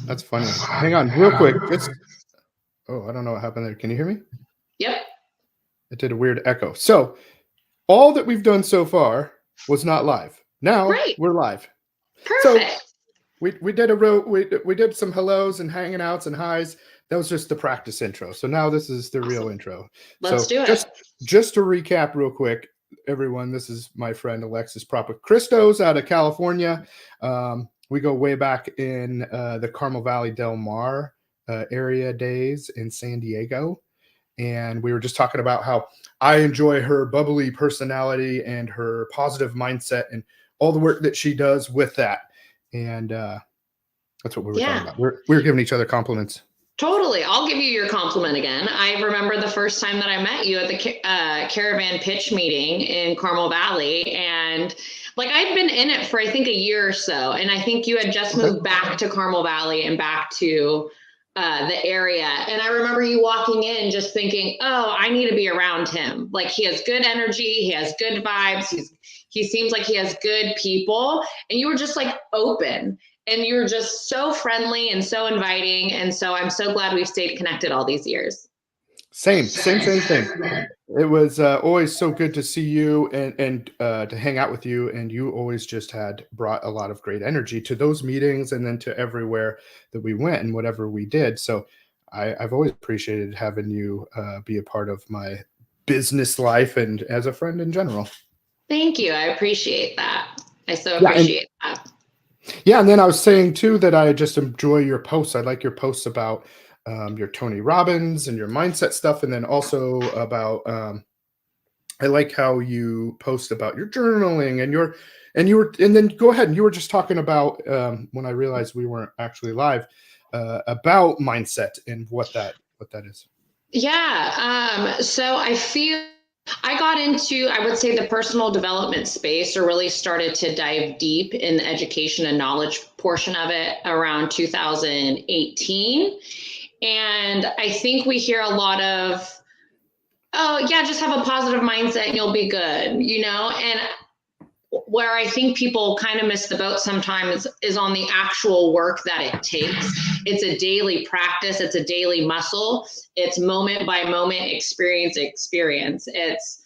That's funny. Hang on, real quick. Oh, I don't know what happened there. Can you hear me? Yep. It did a weird echo. So all that we've done so far was not live. Now Right. we're live. So Perfect. we did some hellos and hanging outs and highs. That was just the practice intro. So now this is the real intro. Let's So do it. just to recap real quick, everyone, this is my friend Alexis Papachristos out of California. We go way back in the Carmel Valley Del Mar area days in San Diego. And we were just talking about how I enjoy her bubbly personality and her positive mindset and all the work that she does with that. And that's what we were talking about. We were giving each other compliments. Totally. I'll give you your compliment again. I remember the first time that I met you at the caravan pitch meeting in Carmel Valley. And like I'd been in it for, I think, a year or so. And I think you had just moved back to Carmel Valley and back to the area. And I remember you walking in just thinking, oh, I need to be around him. Like he has good energy. He has good vibes. He seems like he has good people. And you were just like open. And you're just so friendly and so inviting. And so I'm so glad we've stayed connected all these years. Same thing. It was always so good to see you and to hang out with you. And you always just brought a lot of great energy to those meetings and then to everywhere that we went and whatever we did. So I've always appreciated having you be a part of my business life and as a friend in general. Thank you. I appreciate that. I so appreciate that. Yeah, and then I was saying too that I just enjoy your posts. I like your posts about your Tony Robbins and your mindset stuff, and then also about I like how you post about your journaling and then go ahead and you were just talking about when I realized we weren't actually live about mindset and what that is. Yeah. So I feel I got into, I would say, the personal development space, or really started to dive deep in the education and knowledge portion of it around 2018. And I think we hear a lot of, oh, yeah, just have a positive mindset and you'll be good, you know? And where I think people kind of miss the boat sometimes is on the actual work that it takes. It's a daily practice. It's a daily muscle. It's moment by moment experience. It's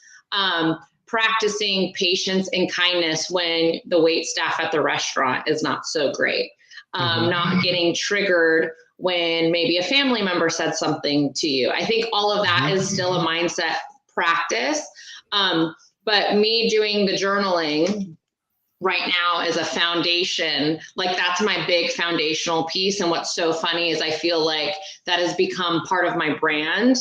practicing patience and kindness when the wait staff at the restaurant is not so great. Not getting triggered when maybe a family member said something to you. I think all of that is still a mindset practice. But me doing the journaling right now is a foundation. Like that's my big foundational piece. And what's so funny is I feel like that has become part of my brand.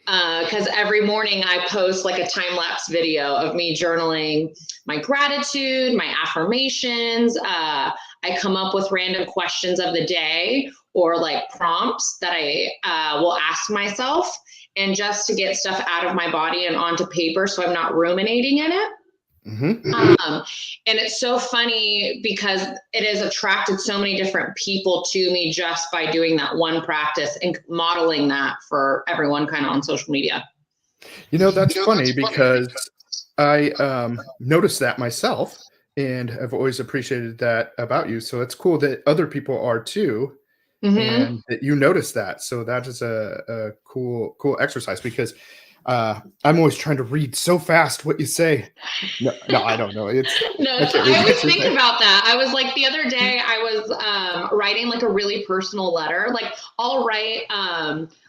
Because every morning I post like a time-lapse video of me journaling my gratitude, my affirmations. I come up with random questions of the day or like prompts that I will ask myself, and just to get stuff out of my body and onto paper so I'm not ruminating in it. And it's so funny because it has attracted so many different people to me just by doing that one practice and modeling that for everyone kind of on social media. You know, that's funny because I noticed that myself and I've always appreciated that about you. So it's cool that other people are too. And that you notice that. So that is a cool exercise because I'm always trying to read so fast what you say. No, I don't know. I always think about that. I was like, the other day I was writing like a really personal letter. Like I'll write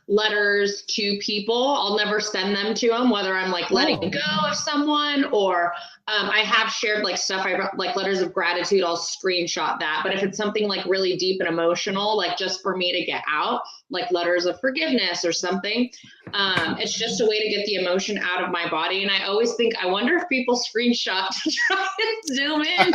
letters to people. I'll never send them to them, whether I'm like letting go of someone or I have shared like stuff. I wrote like letters of gratitude. I'll screenshot that. But if it's something like really deep and emotional, like just for me to get out, like letters of forgiveness or something, it's just a way to get the emotion out of my body. And I always think, I wonder if people screenshot to try and zoom in.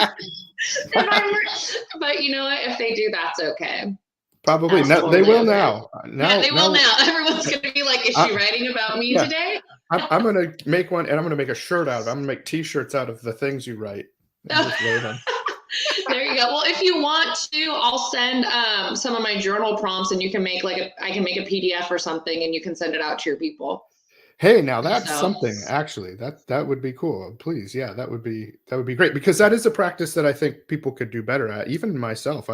But you know what? If they do, that's okay. Probably. They will now. Yeah, they will now. Everyone's going to be like, is she writing about me today? I'm going to make one, and I'm going to make a shirt out of it. I'm going to make T-shirts out of the things you write. There you go. Well, if you want to, I'll send some of my journal prompts, and you can make I can make a PDF or something, and you can send it out to your people. Hey, now that's something actually that would be cool. Please. Yeah, that would be great because that is a practice that I think people could do better at. Even myself,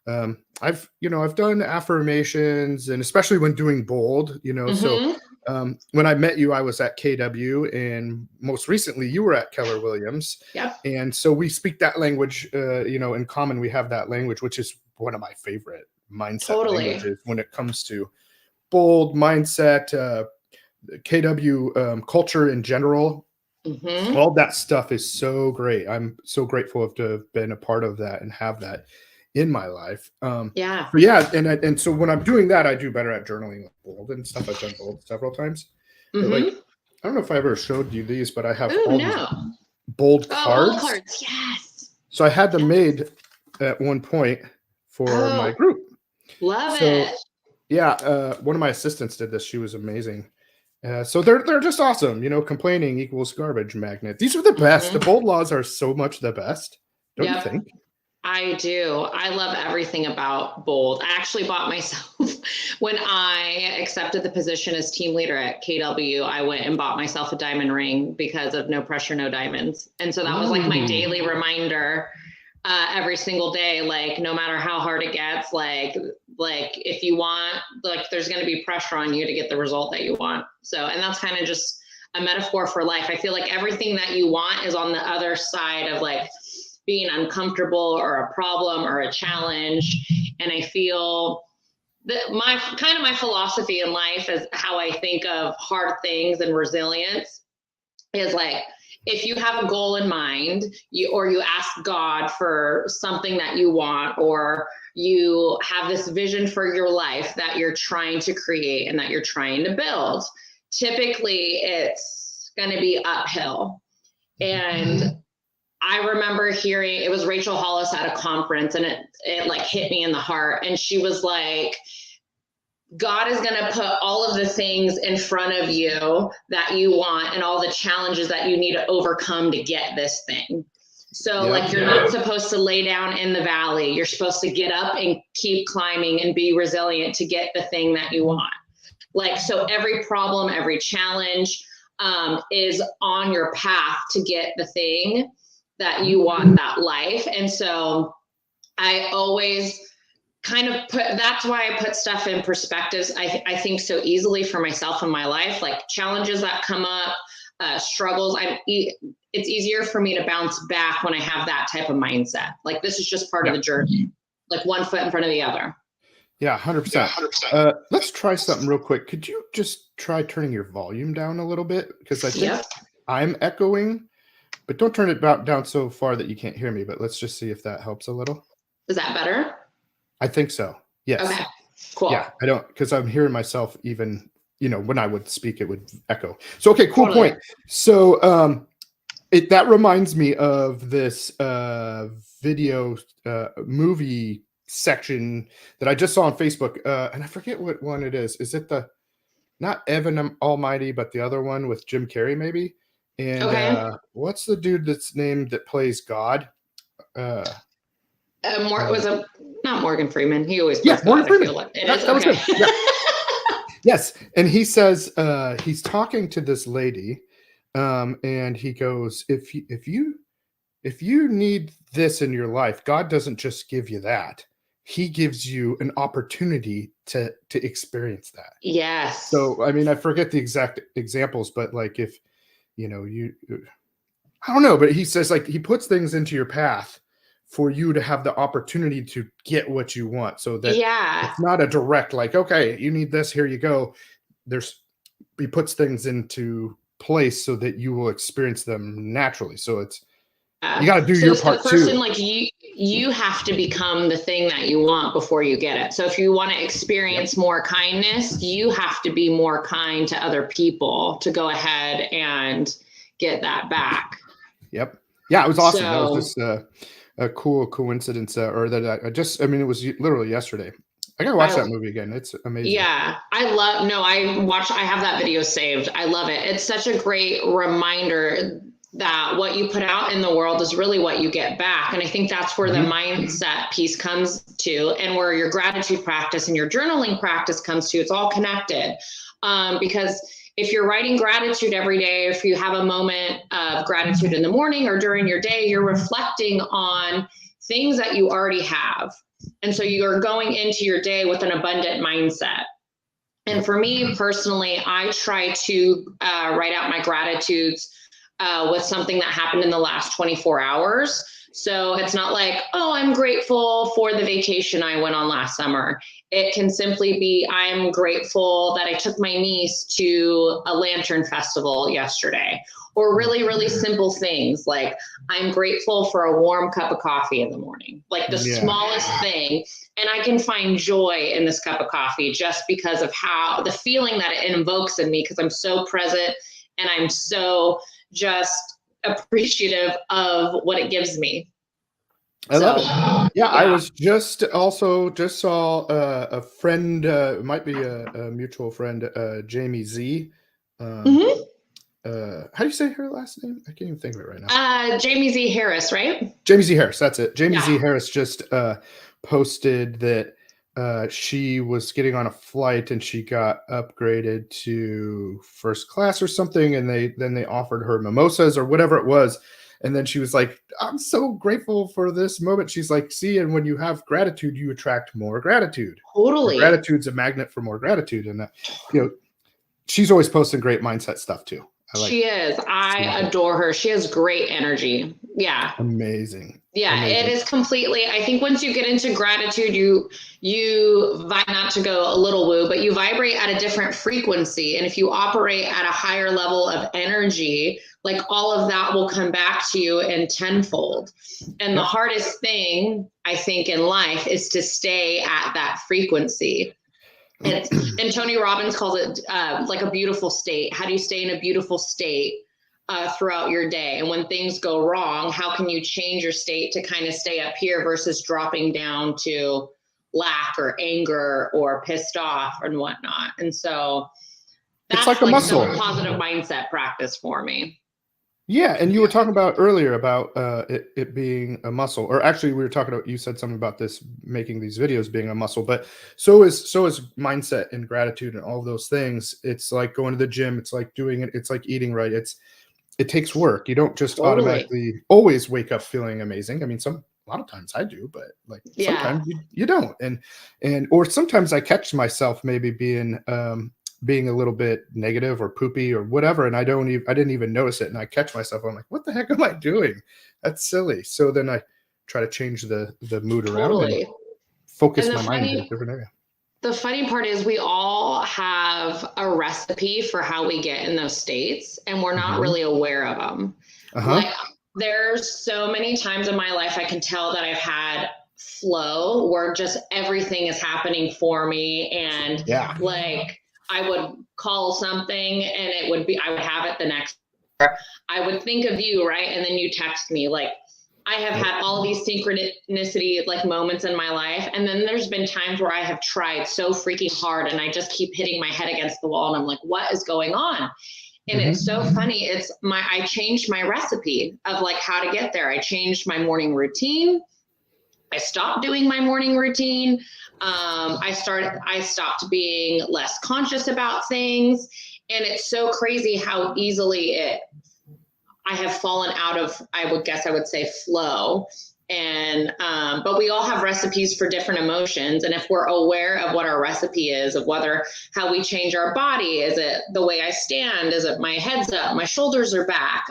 I've done affirmations, and especially when doing bold, so Mm-hmm. when I met you, I was at KW, and most recently you were at Keller Williams. Yep. And so we speak that language, in common. We have that language, which is one of my favorite mindset Totally. languages when it comes to bold mindset, KW culture in general. Mm-hmm. All that stuff is so great. I'm so grateful to have been a part of that and have that in my life. Yeah. But yeah, and so when I'm doing that, I do better at journaling like bold and stuff. I've done bold several times. But like, Mm-hmm. I don't know if I ever showed you these, but I have Ooh, all these no. bold Oh, bold cards. cards. Yes. So I had them Yes. made at one point for my Oh, group. love So it. yeah, one of my assistants did this. She was amazing. So they're just awesome. Complaining equals garbage magnet. These are the best. The Mm-hmm. bold laws are so much the best. Don't you Yep. think? I do. I love everything about bold. I actually bought myself when I accepted the position as team leader at KW. I went and bought myself a diamond ring because of no pressure, no diamonds. And so that was like my Ooh. daily reminder every single day. Like no matter how hard it gets, like if you want, like there's going to be pressure on you to get the result that you want. So, and that's kind of just a metaphor for life. I feel like everything that you want is on the other side of like being uncomfortable or a problem or a challenge. And I feel that my philosophy in life is how I think of hard things and resilience is like, if you have a goal in mind, you ask God for something that you want, or you have this vision for your life that you're trying to create and that you're trying to build, typically it's going to be uphill. And I remember hearing, it was Rachel Hollis at a conference, and it like hit me in the heart. And she was like, God is going to put all of the things in front of you that you want and all the challenges that you need to overcome to get this thing. So like, you're not supposed to lay down in the valley. You're supposed to get up and keep climbing and be resilient to get the thing that you want. Like, so every problem, every challenge is on your path to get the thing that you want, that life. And so I always kind of that's why I put stuff in perspectives. I think so easily for myself in my life, like challenges that come up, struggles. It's easier for me to bounce back when I have that type of mindset. Like this is just part of the journey, like one foot in front of the other. Yeah, 100%. Let's try something real quick. Could you just try turning your volume down a little bit? Because I think I'm echoing, but don't turn it down so far that you can't hear me. But let's just see if that helps a little. Is that better? I think so. Yes. Okay, cool. Yeah, I don't, because I'm hearing myself even, when I would speak, it would echo. So, okay, cool Totally. point. So, that reminds me of this video movie section that I just saw on Facebook, and I forget what one it is. Is it not Evan Almighty, but the other one with Jim Carrey, maybe? And what's the dude that's named that plays God? Not Morgan Freeman. He always plays Morgan God. Freeman. I feel like it is. Okay. Yes, and he says he's talking to this lady, and he goes, "If you need this in your life, God doesn't just give you that; He gives you an opportunity to experience that." Yes. So, I mean, I forget the exact examples, but like if you, I don't know, but he says like he puts things into your path for you to have the opportunity to get what you want, so that it's not a direct like, okay, you need this, here you go. He puts things into place so that you will experience them naturally. So it's you got to do your part the person, too. like you have to become the thing that you want before you get it. So if you want to experience more kindness, you have to be more kind to other people to go ahead and get that back. Yep. Yeah, it was awesome. So, that was just a cool coincidence, or that I mean, it was literally yesterday. I gotta watch that movie again. It's amazing. Yeah, I have that video saved. I love it. It's such a great reminder that what you put out in the world is really what you get back. And I think that's where the mindset piece comes to, and where your gratitude practice and your journaling practice comes to. It's all connected. Because if you're writing gratitude every day, if you have a moment of gratitude in the morning or during your day, you're reflecting on things that you already have. And so you're going into your day with an abundant mindset. And for me personally, I try to write out my gratitudes with something that happened in the last 24 hours. So it's not like, oh, I'm grateful for the vacation I went on last summer. It can simply be, I'm grateful that I took my niece to a lantern festival yesterday, or really, really simple things like I'm grateful for a warm cup of coffee in the morning, like the smallest thing. And I can find joy in this cup of coffee just because of how the feeling that it invokes in me, because I'm so present and I'm so just appreciative of what it gives me. I love it. Yeah, I was just saw a friend, might be a mutual friend, Jamie Z. How do you say her last name? I can't even think of it right now. Jamie Z. Harris, right? Jamie Z. Harris, that's it. Jamie Z. Harris just posted that she was getting on a flight and she got upgraded to first class or something, and they offered her mimosas or whatever it was. And then she was like, I'm so grateful for this moment. She's like, see, and when you have gratitude, you attract more gratitude. Totally. Gratitude's a magnet for more gratitude. And, she's always posting great mindset stuff too. She is. I adore her. She has great energy. Yeah. Amazing. Yeah, it is completely. I think once you get into gratitude, you not to go a little woo, but you vibrate at a different frequency. And if you operate at a higher level of energy, like all of that will come back to you in tenfold. And the hardest thing I think in life is to stay at that frequency. And Tony Robbins calls it like a beautiful state. How do you stay in a beautiful state throughout your day? And when things go wrong, how can you change your state to kind of stay up here versus dropping down to lack or anger or pissed off and whatnot? And so that's like a muscle. A positive mindset practice for me. Yeah, and you were talking about earlier about it being a muscle, or actually we were talking about, you said something about this, making these videos being a muscle, but so is mindset and gratitude and all those things. It's like going to the gym. It's like doing it. It's like eating right. It takes work. You don't just automatically always wake up feeling amazing. I mean, a lot of times I do, but like sometimes you don't. Or sometimes I catch myself maybe being a little bit negative or poopy or whatever, and I didn't even notice it, and I catch myself. I'm like, what the heck am I doing? That's silly. So then I try to change the mood around and focus my mind in a different area. The funny part is we all have a recipe for how we get in those states, and we're not really aware of them. Like, there's so many times in my life I can tell that I've had flow where just everything is happening for me, and like I would call something and it would be, I would have it the next hour. I would think of you, right? And then you text me. Like, I have had all these synchronicity like moments in my life. And then there's been times where I have tried so freaking hard and I just keep hitting my head against the wall and I'm like, what is going on? And it's so funny. I changed my recipe of like how to get there. I changed my morning routine. I stopped doing my morning routine. I stopped being less conscious about things. And it's so crazy how easily I have fallen out of, I would say flow. And, but we all have recipes for different emotions. And if we're aware of what our recipe is, of how we change our body, is it the way I stand? Is it my head's up, my shoulders are back?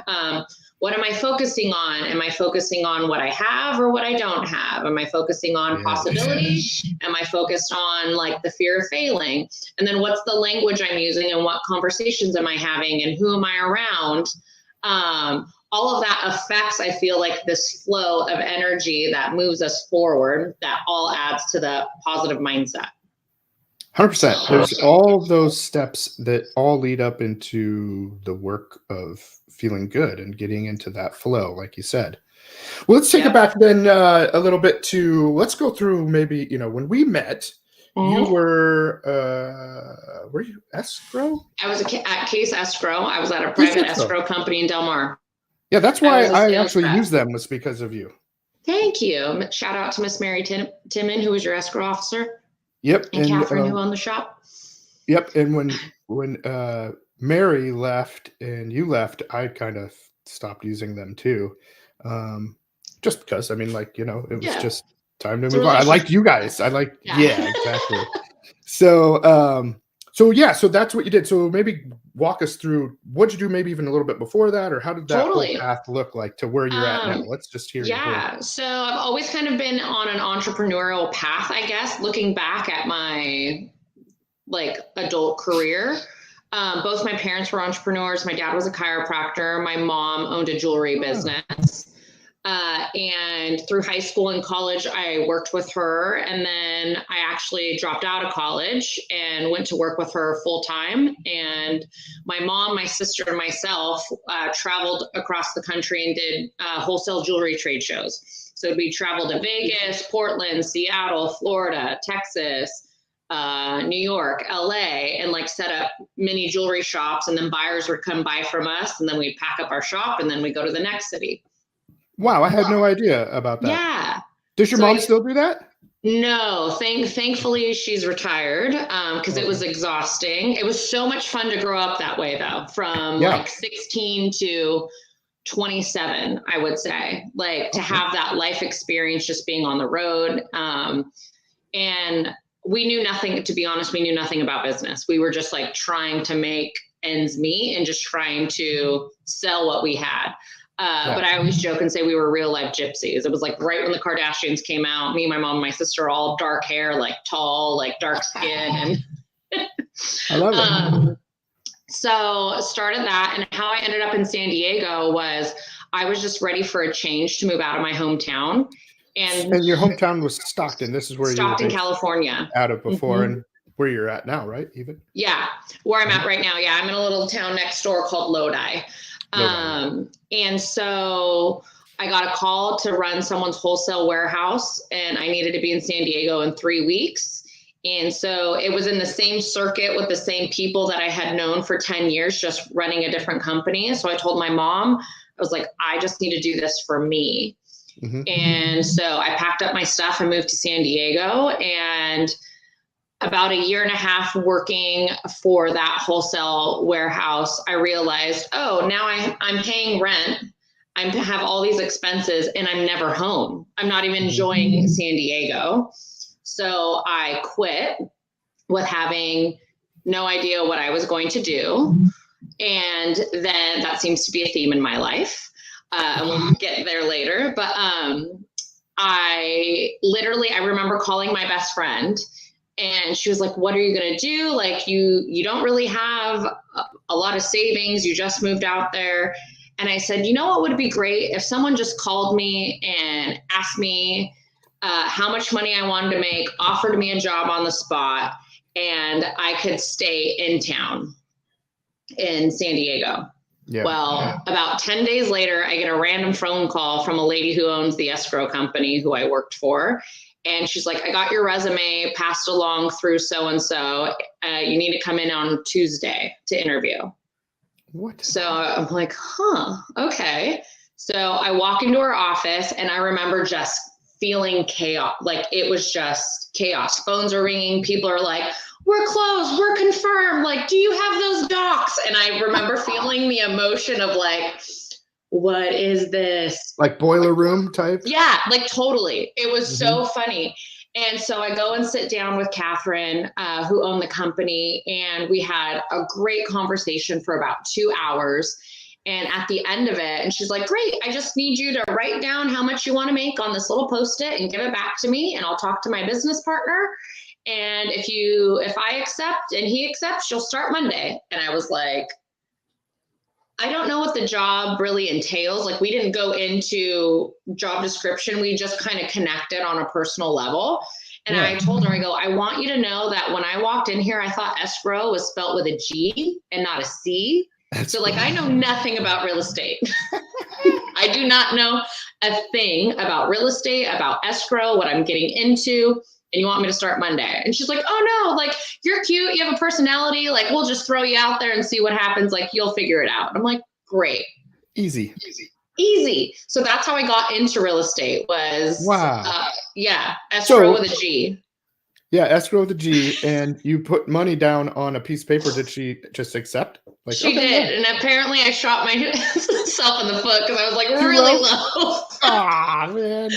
What am I focusing on? Am I focusing on what I have or what I don't have? Am I focusing on possibility? Am I focused on like the fear of failing? And then what's the language I'm using and what conversations am I having and who am I around? All of that affects, I feel like, this flow of energy that moves us forward, that all adds to the positive mindset. 100%. There's all those steps that all lead up into the work of feeling good and getting into that flow, like you said. Well, let's take it back then a little bit let's go through maybe, when we met, you were you escrow? I was at Case Escrow. I was at a private escrow company in Del Mar. Yeah, that's why I actually used them, was because of you. Thank you. Shout out to Miss Mary Timon, who was your escrow officer. Yep. And Catherine, who owned the shop. Yep. And when Mary left and you left, I kind of stopped using them too. Just because, I mean, like, it was just Time to It's a move on. I like relationship. you guys. I like, Yeah. yeah, exactly. So, yeah, so that's what you did. So maybe walk us through what'd you do maybe even a little bit before that, or how did that whole Totally. path look like to where you're at now? Um, Let's just hear your whole. yeah. So I've always kind of been on an entrepreneurial path, I guess, looking back at my like adult career. Both my parents were entrepreneurs. My dad was a chiropractor. My mom owned a jewelry business. And through high school and college, I worked with her. And then I actually dropped out of college and went to work with her full time. And my mom, my sister, and myself traveled across the country and did wholesale jewelry trade shows. So we traveled to Vegas, Portland, Seattle, Florida, Texas, New York, LA, and like set up mini jewelry shops. And then buyers would come buy from us. And then we'd pack up our shop and then we go to the next city. Wow, I had no idea about that. Yeah. Does your mom still do that? No, thankfully she's retired because it was exhausting. It was so much fun to grow up that way though, from like 16 to 27, I would say, like to have that life experience just being on the road. And we knew nothing, to be honest, we knew nothing about business. We were just like trying to make ends meet and just trying to sell what we had. But I always joke and say we were real life gypsies. It was like right when the Kardashians came out, me, my mom, and my sister, all dark hair, like tall, like dark skin. And I love it. So started that. And how I ended up in San Diego was I was just ready for a change to move out of my hometown. And your hometown was Stockton. This is where Stockton, California. Out of before and where you're at now, right? Even? Yeah, where I'm at right now. Yeah, I'm in a little town next door called Lodi. And so I got a call to run someone's wholesale warehouse and I needed to be in San Diego in 3 weeks. And so it was in the same circuit with the same people that I had known for 10 years, just running a different company. So I told my mom, I was like, I just need to do this for me. And so I packed up my stuff and moved to San Diego, and about a year and a half working for that wholesale warehouse, I realized, oh, now I'm paying rent. I have all these expenses and I'm never home. I'm not even enjoying San Diego. So I quit with having no idea what I was going to do. And then that seems to be a theme in my life. And we'll get there later. But I remember calling my best friend. And she was like, what are you going to do? Like, you don't really have a lot of savings. You just moved out there. And I said, you know what would be great? If someone just called me and asked me how much money I wanted to make, offered me a job on the spot, and I could stay in town in San Diego. About 10 days later, I get a random phone call from a lady who owns the escrow company who I worked for. And she's like, I got your resume passed along through so-and-so. You need to come in on Tuesday to interview. What? So I'm like, okay. So I walk into her office and I remember just feeling chaos. Like it was just chaos. Phones are ringing. People are like, we're closed. We're confirmed. Like, do you have those docs? And I remember feeling the emotion of like, what is this? Like boiler room type? Yeah, like totally. It was so funny. And so I go and sit down with Catherine, who owned the company, and we had a great conversation for about 2 hours. And at the end of it, and she's like, great, I just need you to write down how much you want to make on this little Post-it and give it back to me. And I'll talk to my business partner. And if I accept and he accepts, you'll start Monday. And I was like, I don't know what the job really entails. Like we didn't go into job description. We just kind of connected on a personal level. And I told her, I go, I want you to know that when I walked in here, I thought escrow was spelt with a G and not a C. So like, I know nothing about real estate. I do not know a thing about real estate, about escrow, what I'm getting into. And you want me to start Monday? And she's like, oh no, like you're cute. You have a personality. Like we'll just throw you out there and see what happens. Like you'll figure it out. I'm like, great. Easy. So that's how I got into real estate was, escrow with a G. Yeah, escrow with a G. And you put money down on a piece of paper. Did she just accept? Like she did. Yeah. And apparently I shot myself in the foot because I was like really low. Ah, man.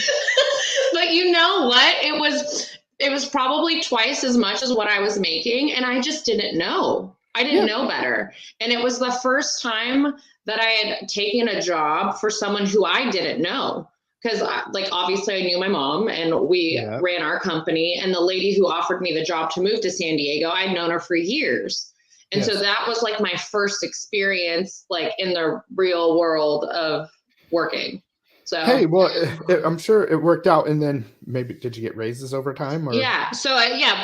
But you know what? It was probably twice as much as what I was making, and I just didn't know. I didn't know better. And it was the first time that I had taken a job for someone who I didn't know. Because, like, obviously I knew my mom and we ran our company. And the lady who offered me the job to move to San Diego, I'd known her for years. And so that was like my first experience, like, in the real world of working. So, hey, well, I'm sure it worked out. And then maybe, did you get raises over time? Or? Yeah. So,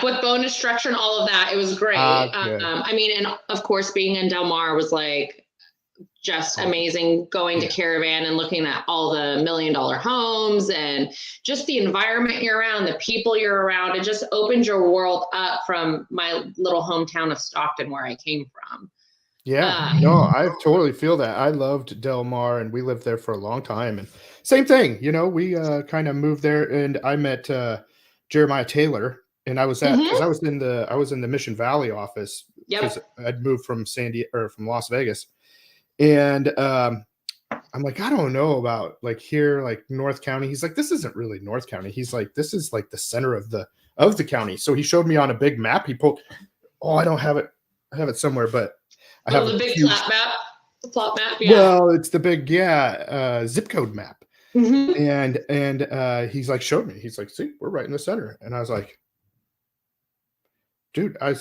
with bonus structure and all of that, it was great. I mean, and of course, being in Del Mar was like just amazing, going to Caravan and looking at all the $1 million homes and just the environment you're around, the people you're around. It just opened your world up from my little hometown of Stockton, where I came from. Yeah, no, I totally feel that. I loved Del Mar, and we lived there for a long time. And same thing, we kind of moved there, and I met Jeremiah Taylor, and I was because I was in the Mission Valley office because I'd moved from from Las Vegas, and I'm like, I don't know about like here, like North County. He's like, this isn't really North County. He's like, this is like the center of the county. So he showed me on a big map. He pulled. Oh, I don't have it. I have it somewhere, but. I have the big plot map. The plot map, Well, it's the big, zip code map. And he's like, showed me. He's like, see, we're right in the center. And I was like, dude, I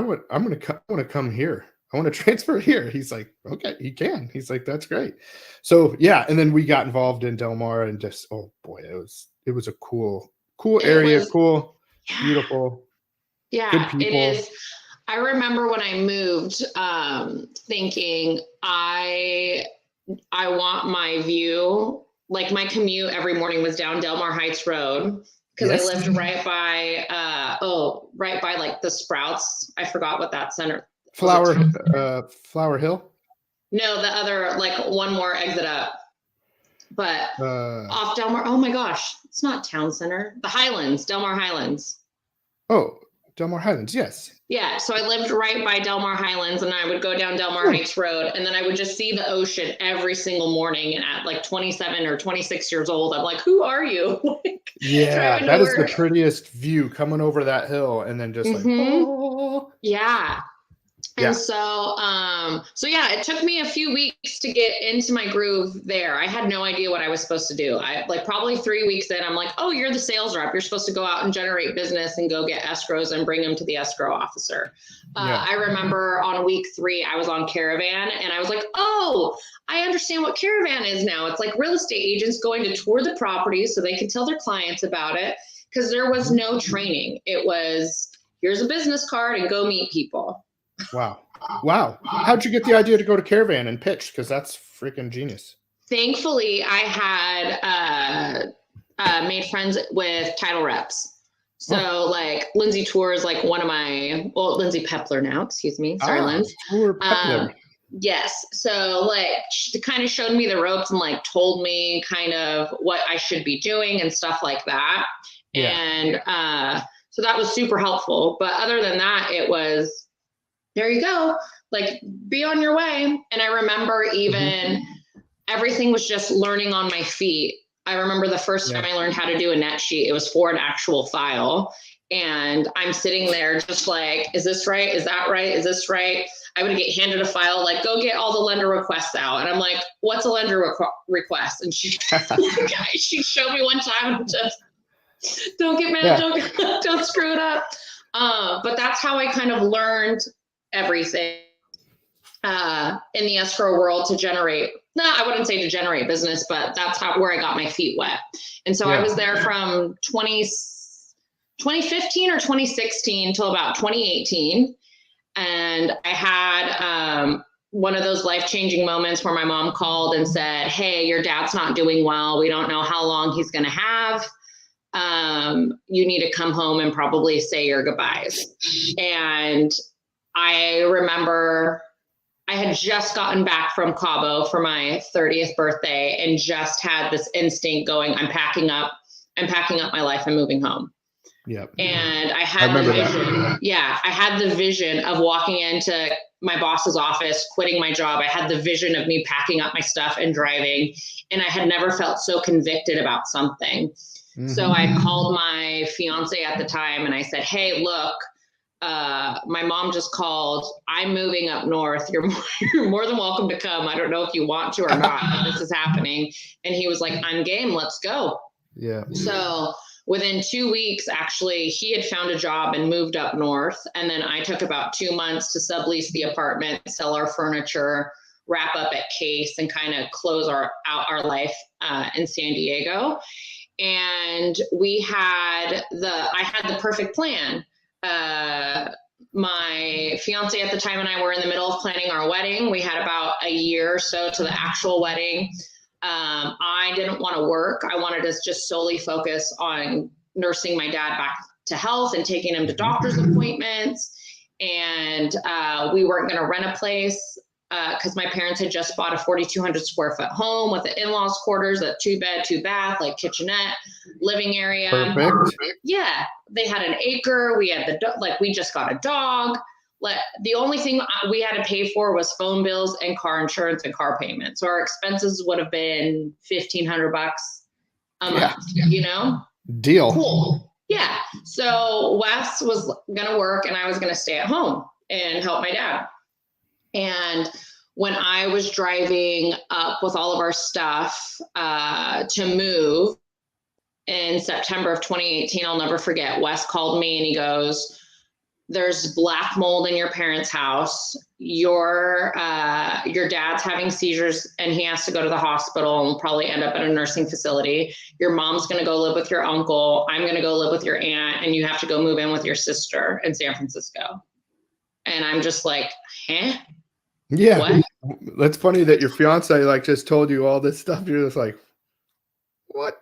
want to come here. I want to transfer here. He's like, okay, he can. He's like, that's great. So yeah, and then we got involved in Del Mar, and just, oh boy, it was a cool area, beautiful. Yeah, good people. It is. I remember when I moved, thinking I want my view, like my commute every morning was down Del Mar Heights Road, because I lived right by like the Sprouts. I forgot what that center. Flower Hill. No, the other, like one more exit up, but off Del Mar. Oh my gosh, it's not Town Center. The Highlands, Del Mar Highlands. Oh, Del Mar Highlands, yes. Yeah, so I lived right by Del Mar Highlands, and I would go down Del Mar Heights Road, and then I would just see the ocean every single morning. And at like 27 or 26 years old, I'm like, who are you? Yeah, that is the prettiest view, coming over that hill, and then just like, oh. Yeah. And so it took me a few weeks to get into my groove there. I had no idea what I was supposed to do. I like probably 3 weeks in, I'm like, oh, you're the sales rep. You're supposed to go out and generate business and go get escrows and bring them to the escrow officer. I remember on week 3, I was on Caravan, and I was like, oh, I understand what Caravan is now. It's like real estate agents going to tour the properties so they can tell their clients about it, because there was no training. It was, here's a business card and go meet people. Wow. How'd you get the idea to go to Caravan and pitch? Because that's freaking genius. Thankfully, I had made friends with title reps. So like Lindsay Tour is like one of my, Lindsay Pepler now, excuse me. Sorry, Lindsay. Yes. So like she kind of showed me the ropes and like told me kind of what I should be doing and stuff like that. Yeah. And so that was super helpful. But other than that, it was, there you go, like be on your way. And I remember even everything was just learning on my feet. I remember the first time I learned how to do a net sheet, it was for an actual file. And I'm sitting there just like, is this right? Is that right? Is this right? I would get handed a file, like, go get all the lender requests out. And I'm like, what's a lender request? And she showed me one time, just don't get mad, don't screw it up. But that's how I kind of learned everything in the escrow world to generate. No, I wouldn't say to generate business, but that's where I got my feet wet. And so I was there from 2015 or 2016 till about 2018. And I had one of those life-changing moments where my mom called and said, hey, your dad's not doing well. We don't know how long he's going to have. You need to come home and probably say your goodbyes. And I remember I had just gotten back from Cabo for my 30th birthday and just had this instinct going, I'm packing up my life and moving home. Yep. And I had the vision. Yeah. I had the vision of walking into my boss's office, quitting my job. I had the vision of me packing up my stuff and driving. And I had never felt so convicted about something. So I called my fiance at the time and I said, hey, look, my mom just called. I'm moving up north. You're more than welcome to come. I don't know if you want to or not, but this is happening. And he was like, I'm game. Let's go. Yeah. So within 2 weeks, actually, he had found a job and moved up north. And then I took about 2 months to sublease the apartment, sell our furniture, wrap up at Case, and kind of close out our life in San Diego. And I had the perfect plan. My fiance at the time and I were in the middle of planning our wedding. We had about a year or so to the actual wedding. I didn't want to work. I wanted to just solely focus on nursing my dad back to health and taking him to doctor's appointments. And we weren't going to rent a place because my parents had just bought a 4,200 square foot home with the in-laws quarters, a 2-bed, 2-bath, like kitchenette, living area. Perfect. Yeah. They had an acre. We had we just got a dog. The only thing we had to pay for was phone bills and car insurance and car payments. So our expenses would have been $1,500 a month, you know? Deal. Cool. Yeah. So Wes was going to work and I was going to stay at home and help my dad. And when I was driving up with all of our stuff to move in September of 2018, I'll never forget, Wes called me and he goes, there's black mold in your parents' house. Your dad's having seizures and he has to go to the hospital and probably end up at a nursing facility. Your mom's going to go live with your uncle. I'm going to go live with your aunt, and you have to go move in with your sister in San Francisco. And I'm just like, huh? Yeah. What? That's funny that your fiance just told you all this stuff. You're just like, what?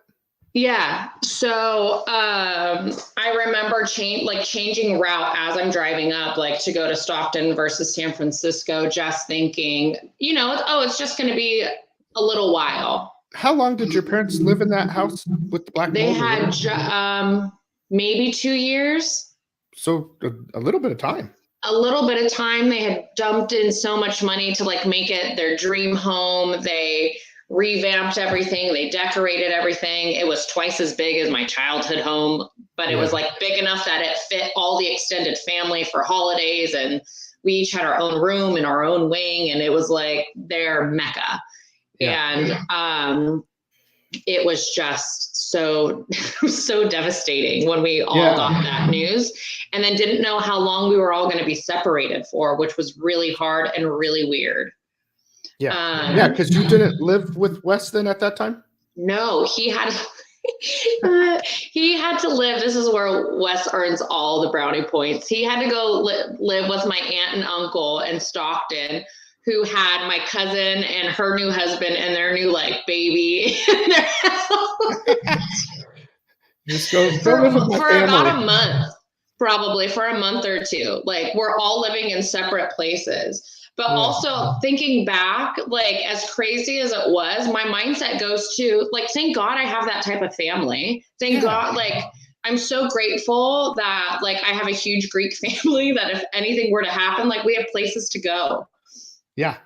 Yeah. So I remember changing route as I'm driving up, to go to Stockton versus San Francisco, just thinking, it's just going to be a little while. How long did your parents live in that house with the black mold? They had maybe 2 years. So a little bit of time. A little bit of time. They had dumped in so much money to make it their dream home. They revamped everything. They decorated everything. It was twice as big as my childhood home, but it was big enough that it fit all the extended family for holidays. And we each had our own room and our own wing. And it was their Mecca. Yeah. And it was just so devastating when we all got that news, and then didn't know how long we were all going to be separated for, which was really hard and really weird. Yeah. Because you didn't live with Wes then at that time? No, he had to live. This is where Wes earns all the brownie points. He had to go live with my aunt and uncle in Stockton, who had my cousin and her new husband and their new baby in their house. Just go for about a month, probably for a month or two. We're all living in separate places. But also thinking back, as crazy as it was, my mindset goes to thank God I have that type of family. Thank God, I'm so grateful that I have a huge Greek family that if anything were to happen, we have places to go. Yeah.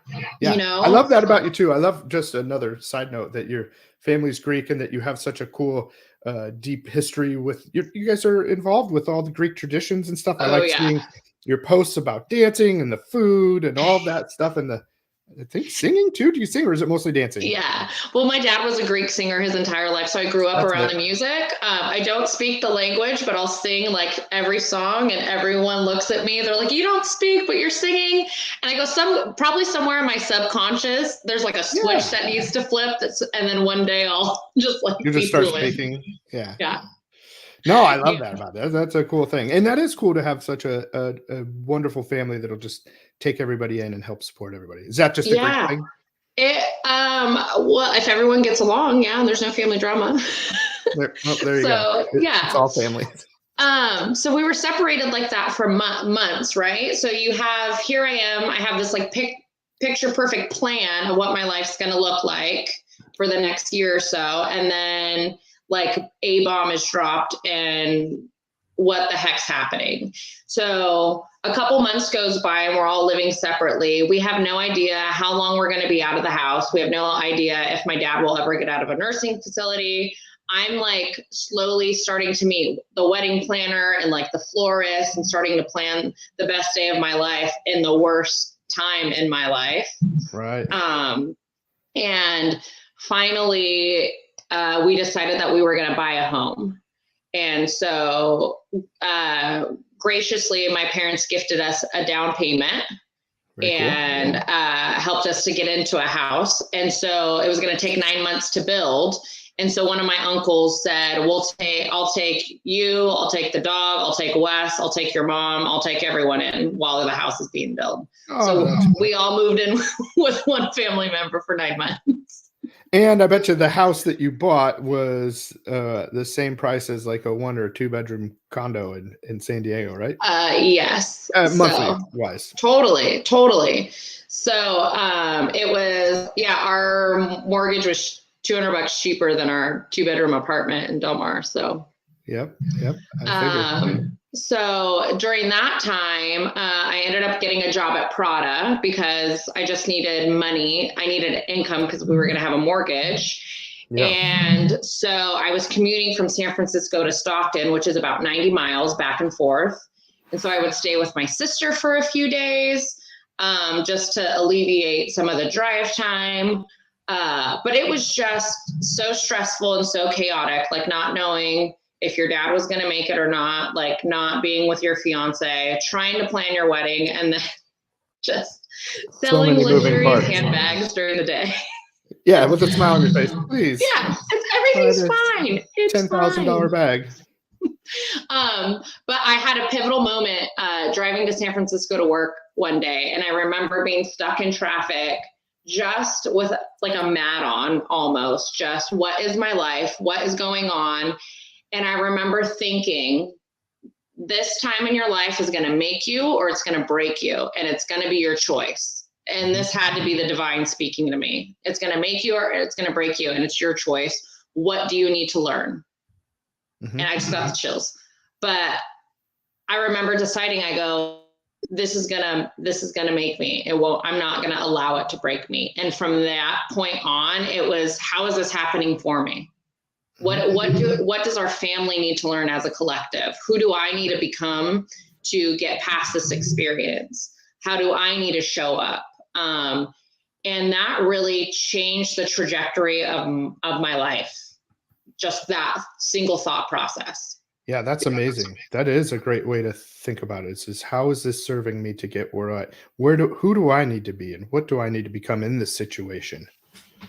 I love that about you too. I love, just another side note, that your family's Greek and that you have such a cool, deep history with you guys are involved with all the Greek traditions and stuff. I seeing your posts about dancing and the food and all that stuff, and I think singing too. Do you sing, or is it mostly dancing? Yeah. Well, my dad was a Greek singer his entire life, so I grew up around the music. I don't speak the language, but I'll sing every song, and everyone looks at me. They're like, "You don't speak, but you're singing." And I go, probably somewhere in my subconscious, there's a switch that needs to flip. And then one day I'll just you just start speaking. Yeah. Yeah. No, I love that about that. That's a cool thing. And that is cool to have such a wonderful family that'll just take everybody in and help support everybody. Is that just a great thing? Well, if everyone gets along, there's no family drama. There you go. It's all family. So we were separated like that for months, right? So here I am, I have this picture perfect plan of what my life's going to look like for the next year or so. And then a bomb is dropped and what the heck's happening? So a couple months goes by and we're all living separately. We have no idea how long we're going to be out of the house. We have no idea if my dad will ever get out of a nursing facility. I'm like slowly starting to meet the wedding planner and like the florist and starting to plan the best day of my life in the worst time in my life. Right. And finally, we decided that we were going to buy a home. And so graciously, my parents gifted us a down payment. Very and cool. Helped us to get into a house. And so it was going to take 9 months to build. And so one of my uncles said, I'll take you, I'll take the dog, I'll take Wes, I'll take your mom, I'll take everyone in while the house is being built. So we all moved in with one family member for 9 months. And I bet you the house that you bought was the same price as like a 1 or 2 bedroom condo in San Diego, right? Yes. Monthly wise. Totally. So it was, our mortgage was $200 cheaper than our 2-bedroom apartment in Del Mar. So. Yep. I figured. So during that time, I ended up getting a job at Prada because I just needed money. I needed income because we were going to have a mortgage. Yeah. And so I was commuting from San Francisco to Stockton, which is about 90 miles back and forth. And so I would stay with my sister for a few days just to alleviate some of the drive time. But it was just so stressful and so chaotic, like not knowing if your dad was going to make it or not, like not being with your fiance, trying to plan your wedding, and then just selling luxurious handbags during the day. Yeah, with a smile on your face, please. Yeah, everything's fine. It's $10,000 bag. But I had a pivotal moment driving to San Francisco to work one day, and I remember being stuck in traffic just with like a mat on almost, just what is my life? What is going on? And I remember thinking, this time in your life is going to make you or it's going to break you, and it's going to be your choice. And this had to be the divine speaking to me. It's going to make you or it's going to break you, and it's your choice. What do you need to learn? And I just got the chills. But I remember deciding, I go, this is gonna make me. I'm not gonna allow it to break me. And from that point on, it was, how is this happening for me? What does our family need to learn as a collective? Who do I need to become to get past this experience? How do I need to show up? And that really changed the trajectory of my life. Just that single thought process. Yeah, that's amazing. That is a great way to think about it. Is how is this serving me to get who do I need to be, and what do I need to become in this situation?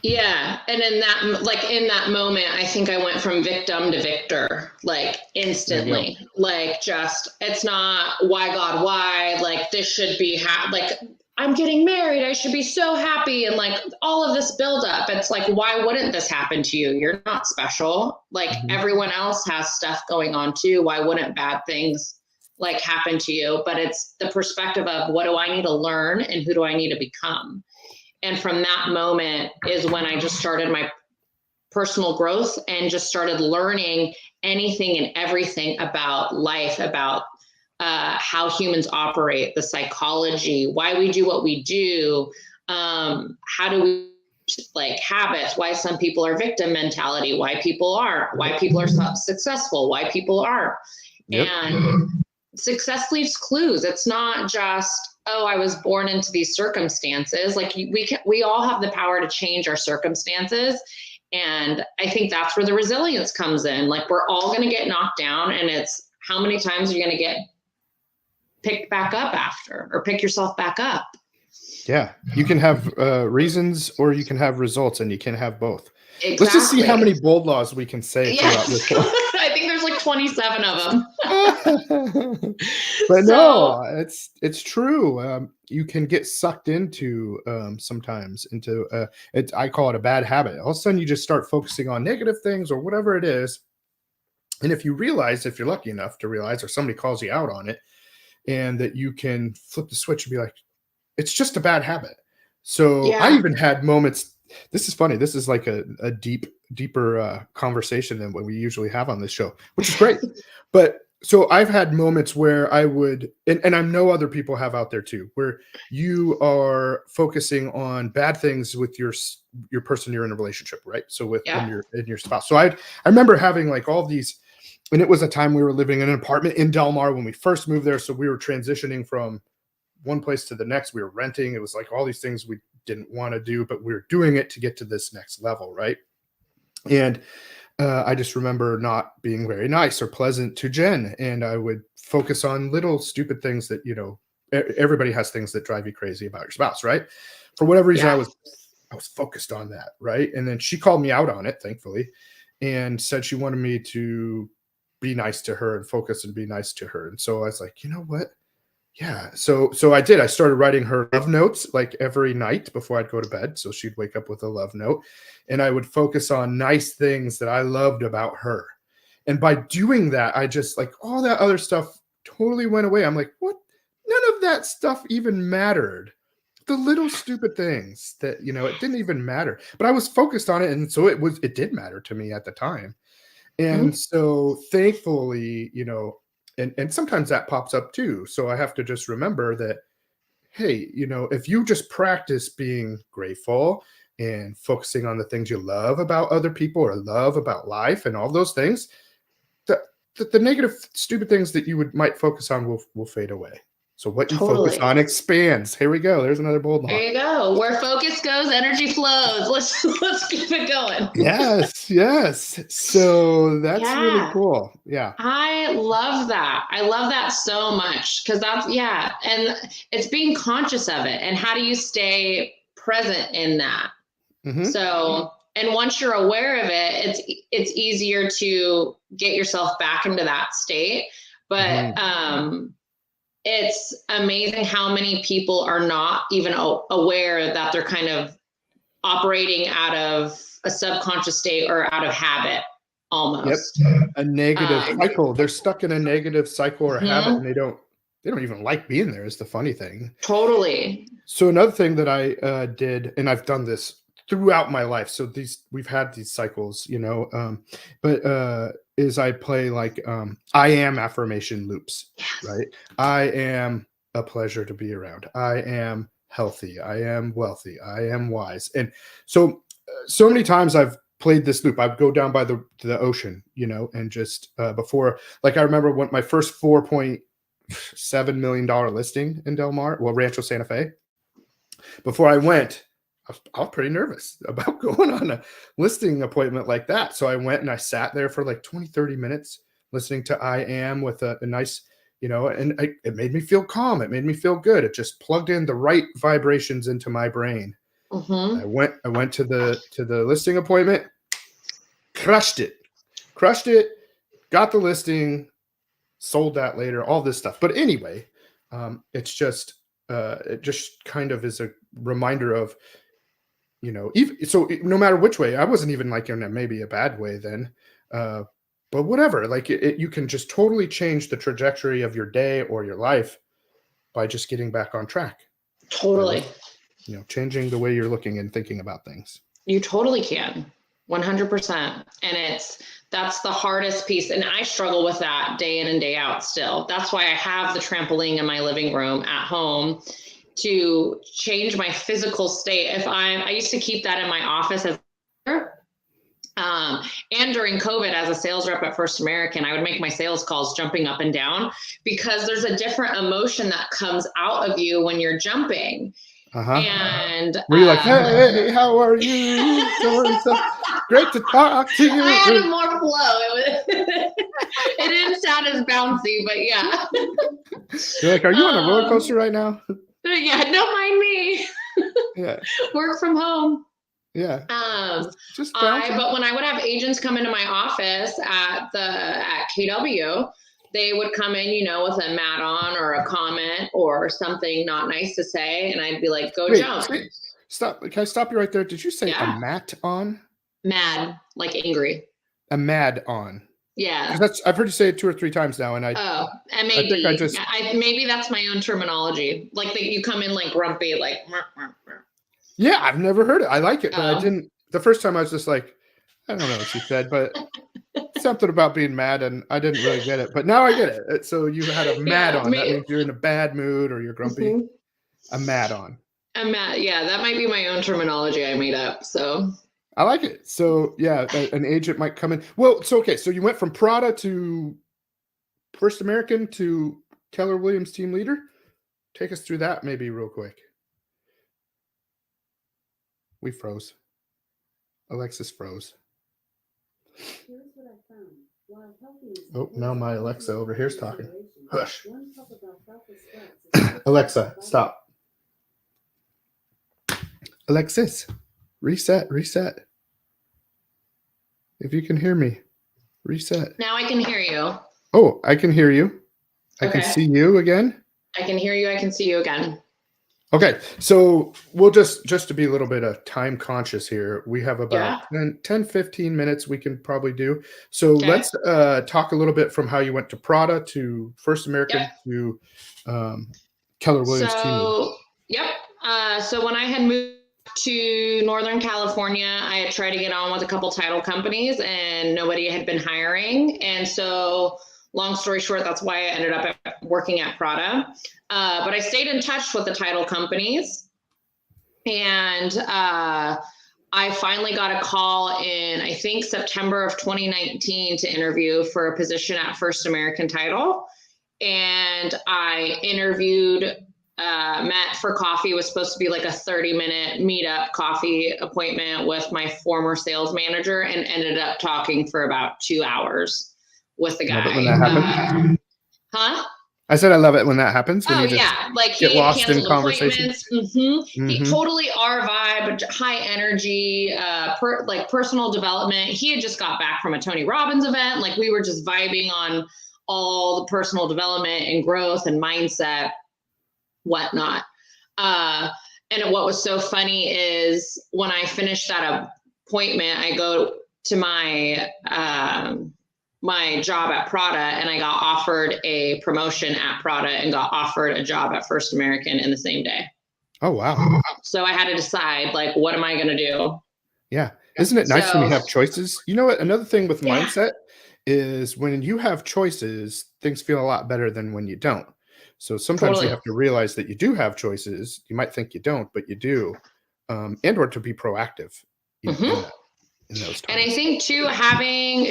Yeah. And in that moment, I think I went from victim to victor, like instantly. Like, just, it's not why God, why, like this should be like I'm getting married, I should be so happy, and like all of this buildup. It's like, why wouldn't this happen to you? You're not special. Like everyone else has stuff going on too. Why wouldn't bad things like happen to you? But it's the perspective of, what do I need to learn and who do I need to become? And from that moment is when I just started my personal growth and just started learning anything and everything about life, about how humans operate, the psychology, why we do what we do, how do we, like, habits, why some people are victim mentality, why people are successful, why people aren't. Yep. And success leaves clues. It's not just, oh, I was born into these circumstances. Like we all have the power to change our circumstances. And I think that's where the resilience comes in. Like, we're all going to get knocked down, and it's how many times you're going to get picked back up after, or pick yourself back up. Yeah. You can have reasons, or you can have results, and you can have both. Exactly. Let's just see how many bold laws we can say throughout this one. I think there's like 27 of them. But no, it's true. You can get sucked into sometimes into I call it a bad habit. All of a sudden you just start focusing on negative things or whatever it is. And if you're lucky enough to realize, or somebody calls you out on it, and that you can flip the switch and be like, it's just a bad habit. So I even had moments. This is funny. This is like a deeper conversation than what we usually have on this show, which is great. But So I've had moments where I would, and I know other people have out there too, where you are focusing on bad things with your person you're in a relationship, right? So with Yeah. in your spouse. So I remember having like all these, and it was a time we were living in an apartment in Del Mar when we first moved there. So we were transitioning from one place to the next. We were renting. It was like all these things we didn't want to do, but we were doing it to get to this next level, right? And I just remember not being very nice or pleasant to Jen, and I would focus on little stupid things that everybody has things that drive you crazy about your spouse, right? For whatever reason, Yeah. I was focused on that, right? And then she called me out on it, thankfully, and said she wanted me to be nice to her and focus and be nice to her. And so I was like, you know what? Yeah. So I did. I started writing her love notes like every night before I'd go to bed. So she'd wake up with a love note, and I would focus on nice things that I loved about her. And by doing that, I just like all that other stuff totally went away. I'm like, what? None of that stuff even mattered. The little stupid things that, it didn't even matter. But I was focused on it. And so it did matter to me at the time. Mhm. And so thankfully, and sometimes that pops up too. So I have to just remember that, hey, if you just practice being grateful and focusing on the things you love about other people or love about life and all those things, the negative, stupid things that you might focus on will fade away. So what you focus Totally. on expands. Here we go. There's another bold There law. you go. Where focus goes, energy flows. Let's keep it going. Yes, yes. So that's really Yeah. cool. Yeah. I love that. I love that so much because yeah. And it's being conscious of it. And how do you stay present in that? Hmm. So, and once you're aware of it, it's easier to get yourself back into that state. But Hmm. it's amazing how many people are not even aware that they're kind of operating out of a subconscious state or out of habit Yep. almost. A negative Um, cycle. They're stuck in a negative cycle or habit, and mhm, they don't even like being there is the funny thing. totally. So another thing that I did, and I've done this throughout my life. So we've had these cycles, but is I play like I am affirmation loops, Yes. right? I am a pleasure to be around. I am healthy. I am wealthy. I am wise. And so many times I've played this loop. I'd go down by the ocean, and just before, like I remember when my first $4.7 million listing in Del Mar, well, Rancho Santa Fe. Before I went, I was pretty nervous about going on a listing appointment like that. So I went and I sat there for like 20, 30 minutes listening to I Am with a nice, and it made me feel calm. It made me feel good. It just plugged in the right vibrations into my brain. Mm-hmm. I went to the listing appointment, crushed it, got the listing, sold that later, all this stuff. But anyway, it just kind of is a reminder of, even so, no matter which way, I wasn't even like in maybe a bad way then, uh, but whatever. Like you can just totally change the trajectory of your day or your life by just getting back on track by Totally. changing the way you're looking and thinking about things. You totally can. 100%. And that's the hardest piece. And I struggle with that day in and day out still. That's why I have the trampoline in my living room at home to change my physical state. I used to keep that in my office as and during COVID as a sales rep at First American, I would make my sales calls jumping up and down because there's a different emotion that comes out of you when you're jumping. Uh-huh. And Were you like, hey, how are you? So and so. Great to talk to you. I had a more flow. It didn't sound as bouncy, but yeah. You're like, are you on a roller coaster right now? Yeah, don't mind me. Yeah. Work from home. Yeah. Just But when I would have agents come into my office at KW, they would come in, with a mat on or a comment or something not nice to say, and I'd be like, "Go jump." Stop. Can I stop you right there? Did you say a Yeah. mat on? Mad, like angry. A mad on. Yeah. I've heard you say it 2 or 3 times now, and and I maybe think I just maybe that's my own terminology. Like you come in like grumpy, like. yeah, I've never heard it. I like it, but I Oh. didn't. The first time I was just like, I don't know what she said, but something about being mad, and I didn't really get it. But now I get it. So you had a mad Yeah, on. That means you're in a bad mood or you're grumpy. mhm. A mad on. Yeah, that might be my own terminology I made up. So I like it. So yeah, an agent might come in. Well, so okay, so you went from Prada to First American to Keller Williams team leader. Take us through that maybe real quick. We froze. Alexis froze. Oh, now my Alexa over here is talking. Hush. Alexa, stop. Alexis, reset. If you can hear me, reset. now I can hear you. Oh, I can hear you. I Okay. can see you again. I can hear you. I can see you again. Okay, so we'll just to be a little bit of time conscious here, we have about 10, 15 minutes we can probably do. So Okay. let's talk a little bit from how you went to Prada to First American to Keller Williams team leader. So when I had moved to Northern California, I had tried to get on with a couple title companies and nobody had been hiring. And so long story short, that's why I ended up working at Prada. But I stayed in touch with the title companies, and I finally got a call in, I think, September of 2019 to interview for a position at First American Title. And I interviewed, met for coffee. It was supposed to be like a 30-minute meetup coffee appointment with my former sales manager, and ended up talking for about 2 hours with the guy. Love it when that happens. Huh? I said I love it when that happens. When Oh, you just yeah. Like get he had lost in canceled conversation. appointments. He totally our vibe, high energy, like personal development. He had just got back from a Tony Robbins event. Like we were just vibing on all the personal development and growth and mindset, whatnot. And what was so funny is when I finished that appointment, I go to my my job at Prada, and I got offered a promotion at Prada and got offered a job at First American in the same day. Oh, wow. So I had to decide, like, what am I going to do? Yeah. Isn't it nice when you have choices? You know what? Another thing with mindset is when you have choices, things feel a lot better than when you don't. So sometimes you have to realize that you do have choices. You might think you don't, but you do. And or to be proactive in those times. And I think too,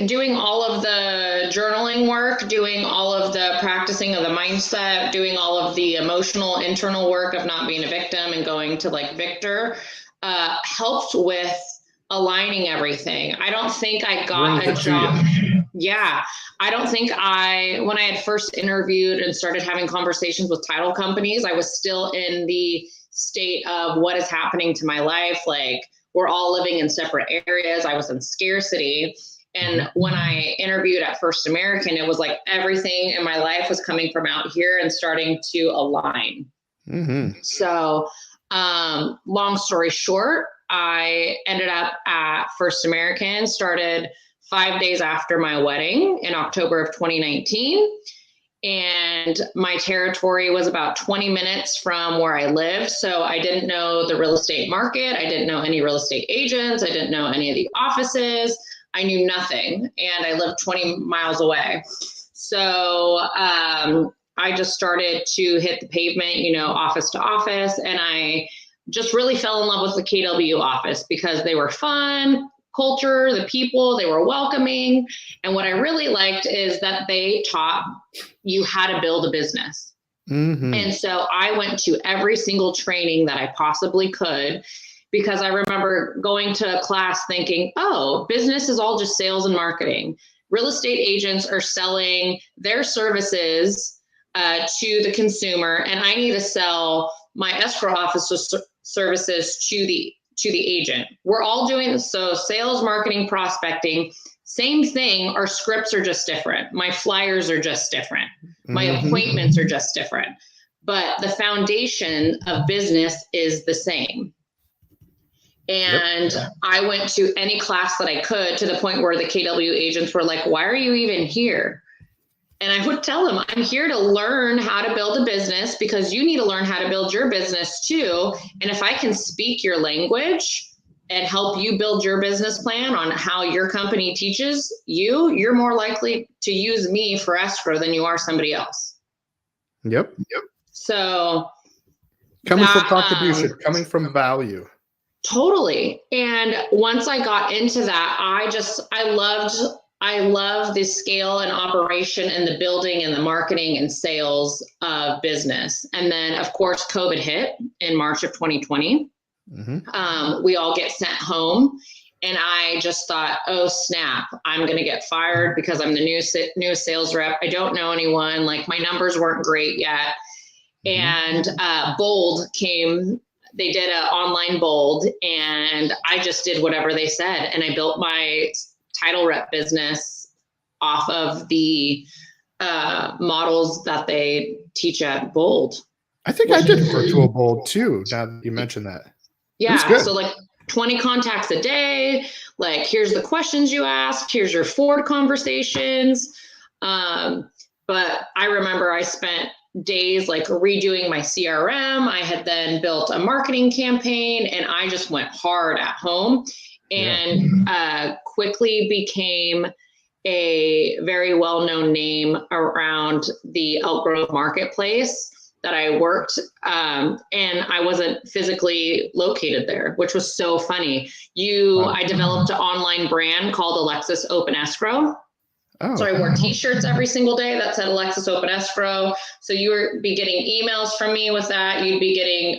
doing all of the journaling work, doing all of the practicing of the mindset, doing all of the emotional internal work of not being a victim and going to like victor, helped with aligning everything. I don't think I got a job. Yeah. I don't think when I had first interviewed and started having conversations with title companies, I was still in the state of what is happening to my life. Like, we're all living in separate areas. I was in scarcity. And when I interviewed at First American, it was like everything in my life was coming from out here and starting to align. So long story short, I ended up at First American, started 5 days after my wedding in October of 2019. And my territory was about 20 minutes from where I lived. So I didn't know the real estate market. I didn't know any real estate agents. I didn't know any of the offices. I knew nothing. And I lived 20 miles away. So I just started to hit the pavement, office to office. And I just really fell in love with the KW office because they were fun. Culture, the people, they were welcoming. And what I really liked is that they taught you how to build a business. And so I went to every single training that I possibly could, because I remember going to a class thinking, oh, business is all just sales and marketing. Real estate agents are selling their services to the consumer, and I need to sell my escrow office services to the agent. We're all doing this. So sales, marketing, prospecting, same thing. Our scripts are just different. My flyers are just different. My appointments are just different. But the foundation of business is the same. And I went to any class that I could, to the point where the KW agents were like, why are you even here? And I would tell them, I'm here to learn how to build a business, because you need to learn how to build your business too. And if I can speak your language and help you build your business plan on how your company teaches you, you're more likely to use me for escrow than you are somebody else. Yep. So coming from contribution, coming from value. Totally. And once I got into that, I love the scale and operation and the building and the marketing and sales of business. And then of course, COVID hit in March of 2020. We all get sent home, and I just thought, oh snap, I'm going to get fired because I'm the new sales rep. I don't know anyone. Like, my numbers weren't great yet. And Bold came. They did an online Bold, and I just did whatever they said. And I built my title rep business off of the models that they teach at Bold. I think I did virtual Bold too, now that you mentioned that. Yeah. So like 20 contacts a day. Like, here's the questions you asked. Here's your forward conversations. But I remember I spent days like redoing my CRM. I had then built a marketing campaign, and I just went hard at home, and quickly became a very well-known name around the Elk Grove marketplace that I worked. And I wasn't physically located there, which was so funny. I developed an online brand called Alexis Open Escrow. Oh. So I wore t-shirts every single day that said Alexis Open Escrow. So you would be getting emails from me with that. You'd be getting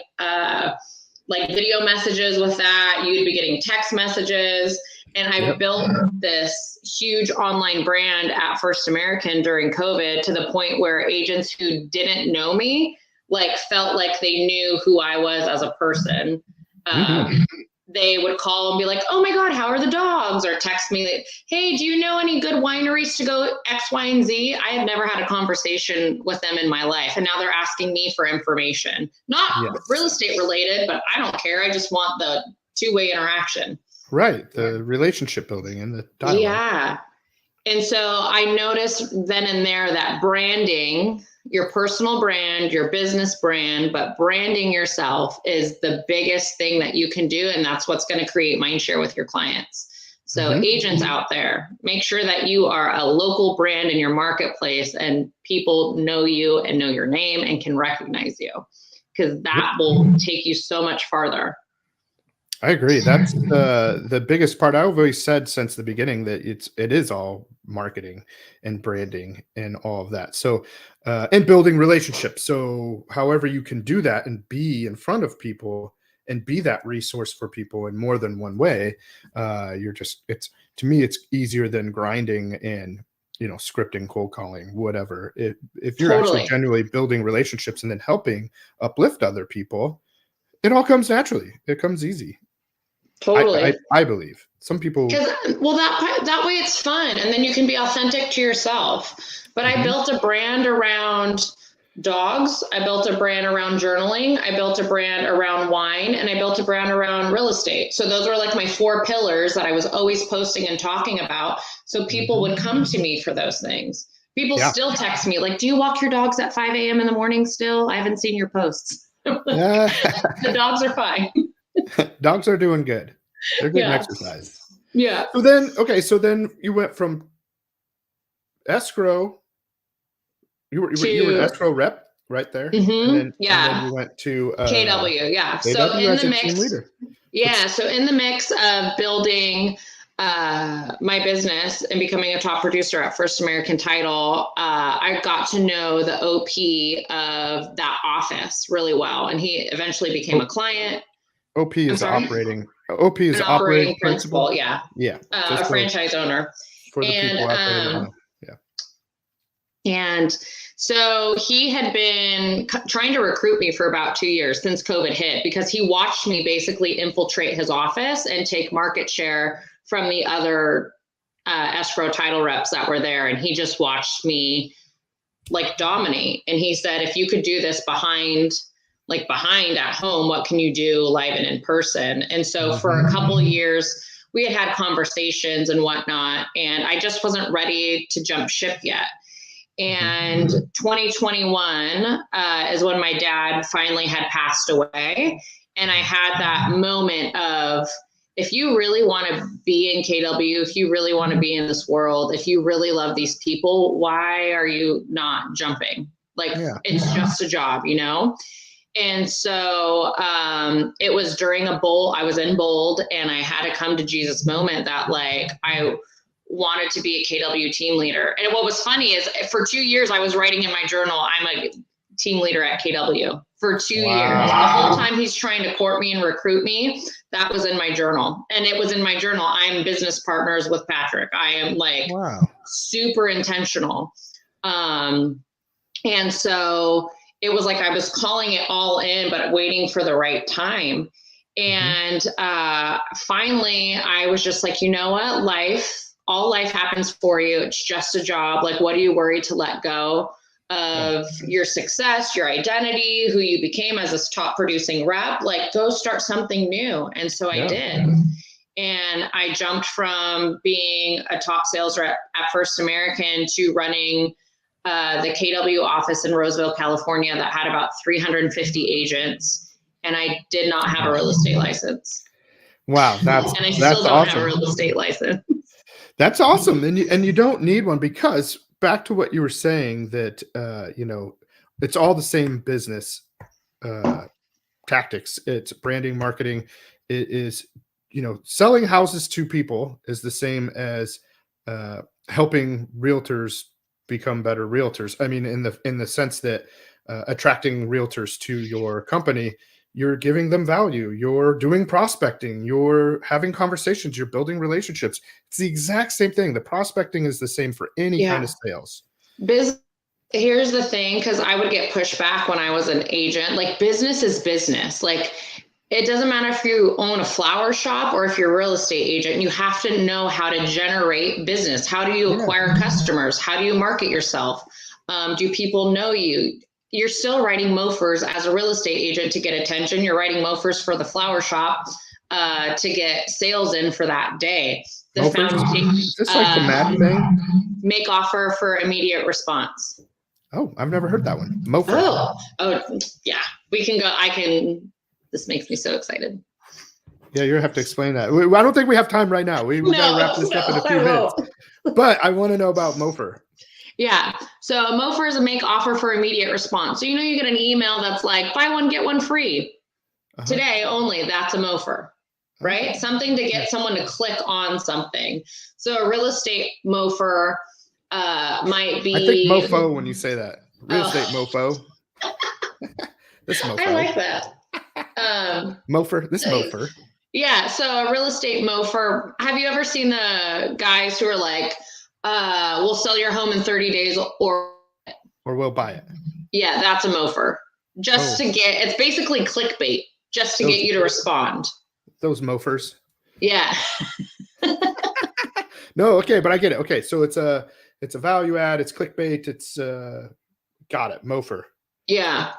like video messages with that. You'd be getting text messages. And I built this huge online brand at First American during COVID, to the point where agents who didn't know me like felt like they knew who I was as a person. They would call and be like, oh my God, how are the dogs? Or text me like, hey, do you know any good wineries to go X, Y, and Z? I had never had a conversation with them in my life. And now they're asking me for information, not real estate related, but I don't care. I just want the two-way interaction. Right. The relationship building and the dialogue. Yeah. And so I noticed then and there that branding, your personal brand, your business brand, but branding yourself is the biggest thing that you can do. And that's what's going to create mind share with your clients. So agents out there, make sure that you are a local brand in your marketplace, and people know you and know your name and can recognize you, because that will take you so much farther. I agree. That's the biggest part. I've always said since the beginning that it is all marketing and branding and all of that. So, and building relationships. So however you can do that and be in front of people and be that resource for people in more than one way, to me, it's easier than grinding and, scripting, cold calling, whatever. If you're actually genuinely building relationships and then helping uplift other people, it all comes naturally. It comes easy. Totally. I believe some people. Well, that way it's fun, and then you can be authentic to yourself. But I built a brand around dogs. I built a brand around journaling. I built a brand around wine, and I built a brand around real estate. So those were like my 4 pillars that I was always posting and talking about. So people would come to me for those things. People still text me like, do you walk your dogs at 5 a.m. in the morning still? I haven't seen your posts. The dogs are fine. Dogs are doing good. They're getting exercise. Yeah. So then you went from escrow. You were an escrow rep right there. And then you went to KW. Yeah. So in the mix. Yeah. So in the mix of building my business and becoming a top producer at First American Title, I got to know the OP of that office really well, and he eventually became a client. OP is operating principal. Yeah. A franchise owner. For the people out there. And so he had been trying to recruit me for about 2 years since COVID hit, because he watched me basically infiltrate his office and take market share from the other escrow title reps that were there. And he just watched me like dominate. And he said, if you could do this behind at home, what can you do live and in person? And so for a couple of years, we had conversations and whatnot, and I just wasn't ready to jump ship yet. And 2021 is when my dad finally had passed away. And I had that moment of, if you really want to be in KW, if you really want to be in this world, if you really love these people, why are you not jumping? Like, it's just a job, you know? And so it was during a bowl, I was in Bold, and I had a come to Jesus moment that like, I wanted to be a KW team leader. And what was funny is for 2 years, I was writing in my journal, I'm a team leader at KW for 2 years. The whole time he's trying to court me and recruit me, that was in my journal. And it was in my journal, I'm business partners with Patrick. I am like super intentional. And so it was like I was calling it all in, but waiting for the right time. And finally, I was just like, you know what? All life happens for you. It's just a job. Like, what are you worried to let go of your success, your identity, who you became as a top producing rep? Like, go start something new. And so I did. And I jumped from being a top sales rep at First American to running the KW office in Roseville, California, that had about 350 agents. And I did not have a real estate license. Wow. And I still don't have a real estate license. That's awesome. And you don't need one, because back to what you were saying, that, you know, it's all the same business tactics. It's branding, marketing. It is, you know, selling houses to people is the same as helping realtors become better realtors. I mean, in the sense that attracting realtors to your company, you're giving them value, you're doing prospecting, you're having conversations, you're building relationships. It's the exact same thing. The prospecting is the same for any kind of sales. Here's the thing, because I would get pushed back when I was an agent. Like, business is business. Like, it doesn't matter if you own a flower shop or if you're a real estate agent, you have to know how to generate business. How do you acquire customers? How do you market yourself? Do people know you? You're still writing MOFers as a real estate agent to get attention. You're writing MOFers for the flower shop to get sales in for that day. Is this like the Mad thing? Make offer for immediate response. Oh, I've never heard that one. MOFer. Oh, yeah. We can go. This makes me so excited. Yeah, you're gonna have to explain that. I don't think we have time right now. We gotta wrap this up in a few minutes. But I want to know about MOFer. Yeah. So a MOFer is a make offer for immediate response. So, you know, you get an email that's like, buy one, get one free today only. That's a MOFer, right? Something to get someone to click on something. So a real estate MOFer might be. I think mofo when you say that. Real estate mofo. This mofo. I like that. MOFer. This MOFer. Yeah. So a real estate MOFer. Have you ever seen the guys who are like, we'll sell your home in 30 days or we'll buy it? Yeah, that's a MOFer. Just to get, it's basically clickbait, just to get you to respond. Those MOFers. Yeah. No, okay, but I get it. Okay, so it's a value add, it's clickbait, it's got it, MOFer. Yeah.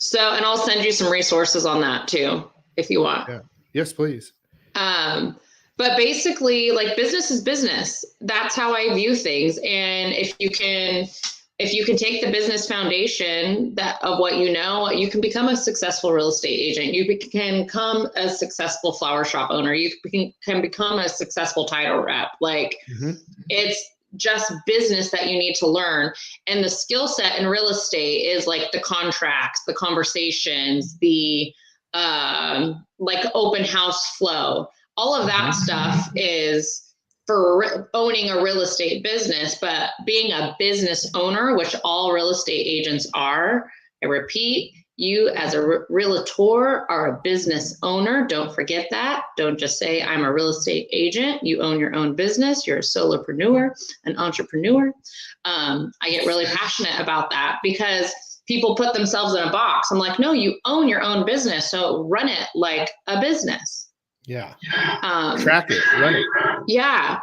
So, and I'll send you some resources on that too, if you want. Yeah. Yes, please. But basically, like, business is business. That's how I view things. And if you can take the business foundation of what you know, you can become a successful real estate agent. You can become a successful flower shop owner. You can become a successful title rep. Like, it's just business that you need to learn. And the skill set in real estate is like the contracts, the conversations, the like open house flow. All of that stuff is for owning a real estate business, but being a business owner, which all real estate agents are, I repeat, you as a realtor are a business owner. Don't forget that. Don't just say I'm a real estate agent. You own your own business. You're a solopreneur, an entrepreneur. I get really passionate about that because people put themselves in a box. I'm like, no, you own your own business. So run it like a business. Yeah. Track it, run it. Yeah.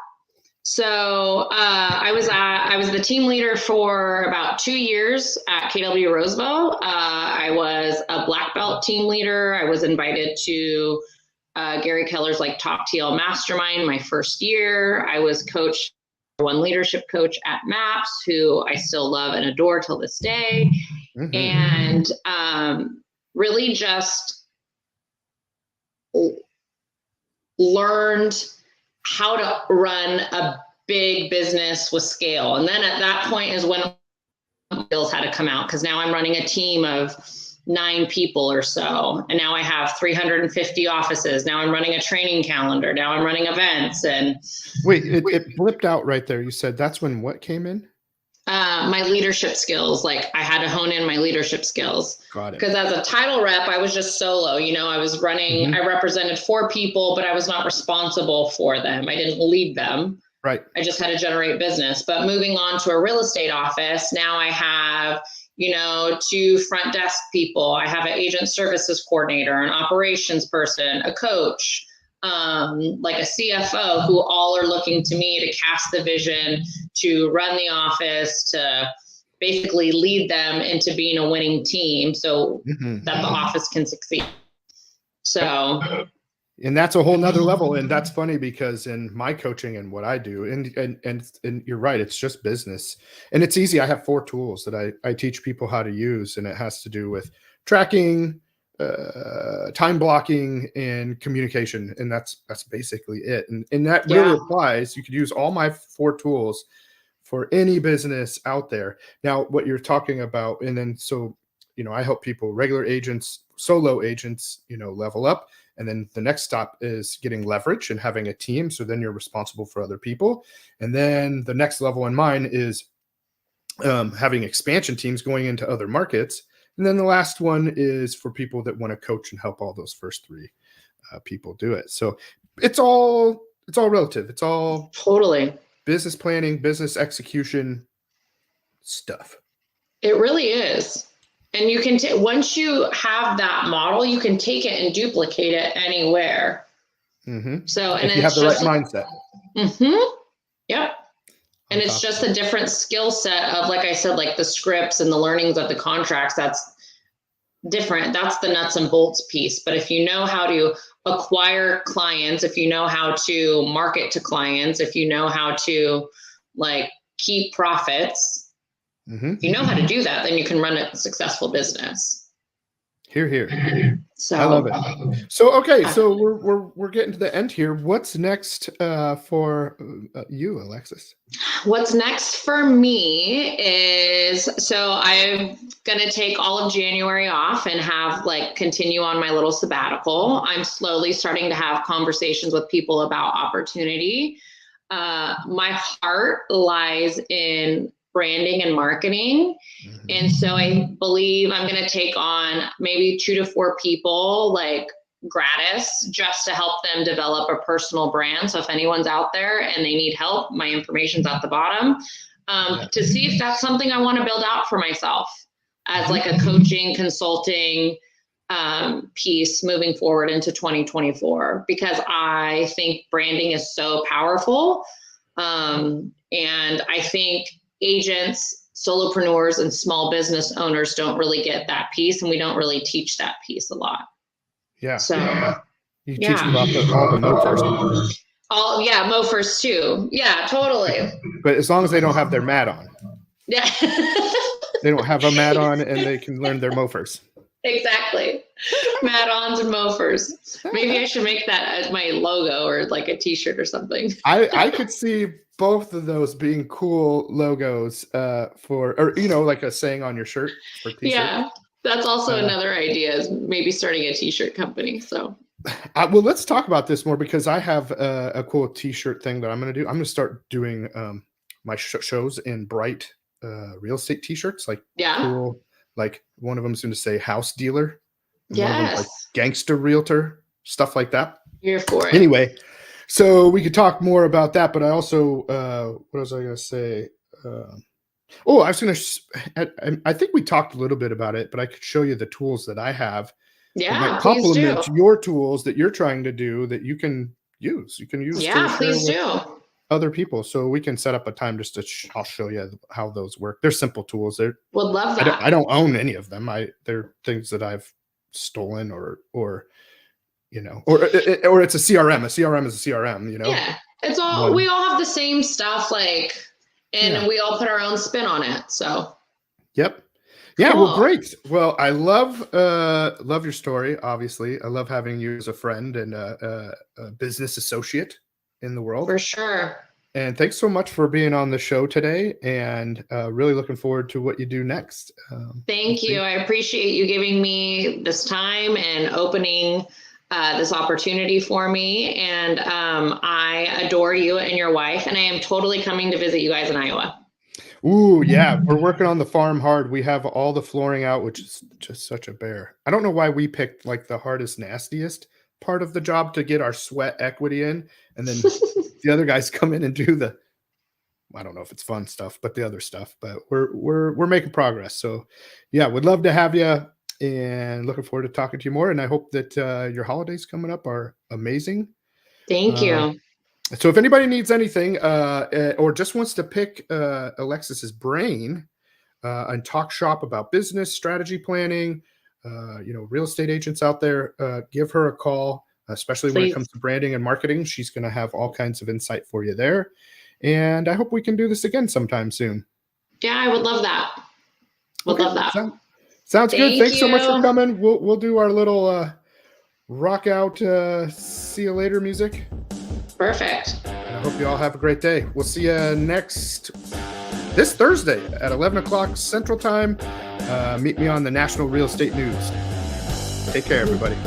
So I was the team leader for about 2 years at KW Roseville. I was a black belt team leader. I was invited to Gary Keller's like top TL mastermind my first year. I was one leadership coach at MAPS, who I still love and adore till this day. And really just learned how to run a big business with scale. And then at that point is when bills had to come out, because now I'm running a team of 9 people or so. And now I have 350 offices. Now I'm running a training calendar. Now I'm running events. And wait, it blipped out right there. You said that's when what came in? My leadership skills. Like I had to hone in my leadership skills. Got it. Because as a title rep, I was just solo. You know, I was running, I represented 4 people, but I was not responsible for them. I didn't lead them. Right. I just had to generate business. But moving on to a real estate office, now I have, you know, 2 front desk people. I have an agent services coordinator, an operations person, a coach, like a CFO, who all are looking to me to cast the vision, to run the office, to basically lead them into being a winning team so that the office can succeed. So, and that's a whole nother level. And that's funny because in my coaching and what I do, and you're right, it's just business. And it's easy. I have 4 tools that I teach people how to use, and it has to do with tracking, time blocking, and communication. And that's basically it. And that really applies. You could use all my 4 tools for any business out there. Now, what you're talking about, and then so, you know, I help people, regular agents, solo agents, you know, level up. And then the next stop is getting leverage and having a team. So then you're responsible for other people. And then the next level in mine is having expansion teams going into other markets. And then the last one is for people that want to coach and help all those first 3 people do it. So it's all relative. It's all totally business planning, business execution stuff. It really is. And you can once you have that model, you can take it and duplicate it anywhere. So, and if you have the right mindset. Yep. And it's just a different skill set of, like I said, like the scripts and the learnings of the contracts. That's different. That's the nuts and bolts piece. But if you know how to acquire clients, if you know how to market to clients, if you know how to like keep profits, if you know how to do that, then you can run a successful business. Here. So I love it. So, okay. So we're getting to the end here. What's next for you, Alexis? What's next for me is, so I'm going to take all of January off and have continue on my little sabbatical. I'm slowly starting to have conversations with people about opportunity. My heart lies in branding and marketing. And so I believe I'm going to take on maybe 2 to 4 people gratis just to help them develop a personal brand. So if anyone's out there and they need help, my information's at the bottom, to see if that's something I want to build out for myself as a coaching, consulting piece moving forward into 2024, because I think branding is so powerful. And I think agents, solopreneurs, and small business owners don't really get that piece, and we don't really teach that piece a lot. Yeah. So you teach them about all the mofers. Mofers too. Yeah, totally. But as long as they don't have their mat on. Yeah. They don't have a mat on, and they can learn their mofers. Exactly. Mat-ons and mofers. Maybe I should make that as my logo or a t-shirt or something. I could see both of those being cool logos like a saying on your shirt for t-shirt. Yeah, that's also another idea, is maybe starting a t-shirt company. So well, let's talk about this more, because I have a cool t-shirt thing that I'm going to do. I'm going to start doing my shows in bright real estate t-shirts, cool. Like one of them's going to say house dealer. Yes. One of them's gangster realtor, stuff like that. You're for it. Anyway, so we could talk more about that, but I also, what was I going to say? I was going to, I think we talked a little bit about it, but I could show you the tools that I have. Yeah, that might complement your tools that you're trying to do that you can use. You can use. Yeah, please do. Other people, so we can set up a time just to I'll show you how those work. They're simple tools. Would love that. I don't own any of them. They're things that I've stolen or it's a CRM. A CRM is a CRM. Yeah, it's all. We all have the same stuff, and we all put our own spin on it. So. Yep. Yeah, well, Cool. great. Well, I love your story. Obviously, I love having you as a friend and a business associate in the world. For sure. And thanks so much for being on the show today. And really looking forward to what you do next. We'll Thank you. see. I appreciate you giving me this time and opening this opportunity for me. And I adore you and your wife, and I am totally coming to visit you guys in Iowa. Ooh, yeah, we're working on the farm hard. We have all the flooring out, which is just such a bear. I don't know why we picked like the hardest, nastiest part of the job to get our sweat equity in, and then the other guys come in and do the, I don't know if it's fun stuff, but the other stuff. But we're making progress. So yeah, would love to have you, and looking forward to talking to you more. And I hope that your holidays coming up are amazing. Thank Um, you. so if anybody needs anything or just wants to pick Alexis's brain and talk shop about business strategy planning, real estate agents out there, give her a call, especially when it Please. comes to branding and marketing. She's going to have all kinds of insight for you there. And I hope we can do this again sometime soon. Yeah, I would love that. Would Okay, love that. sounds good. Thank Thanks so much for you. coming. We'll do our little rock out see you later music. Perfect. I hope you all have a great day. We'll see you this Thursday at 11 o'clock Central Time. Meet me on the National Real Estate News. Take care, everybody.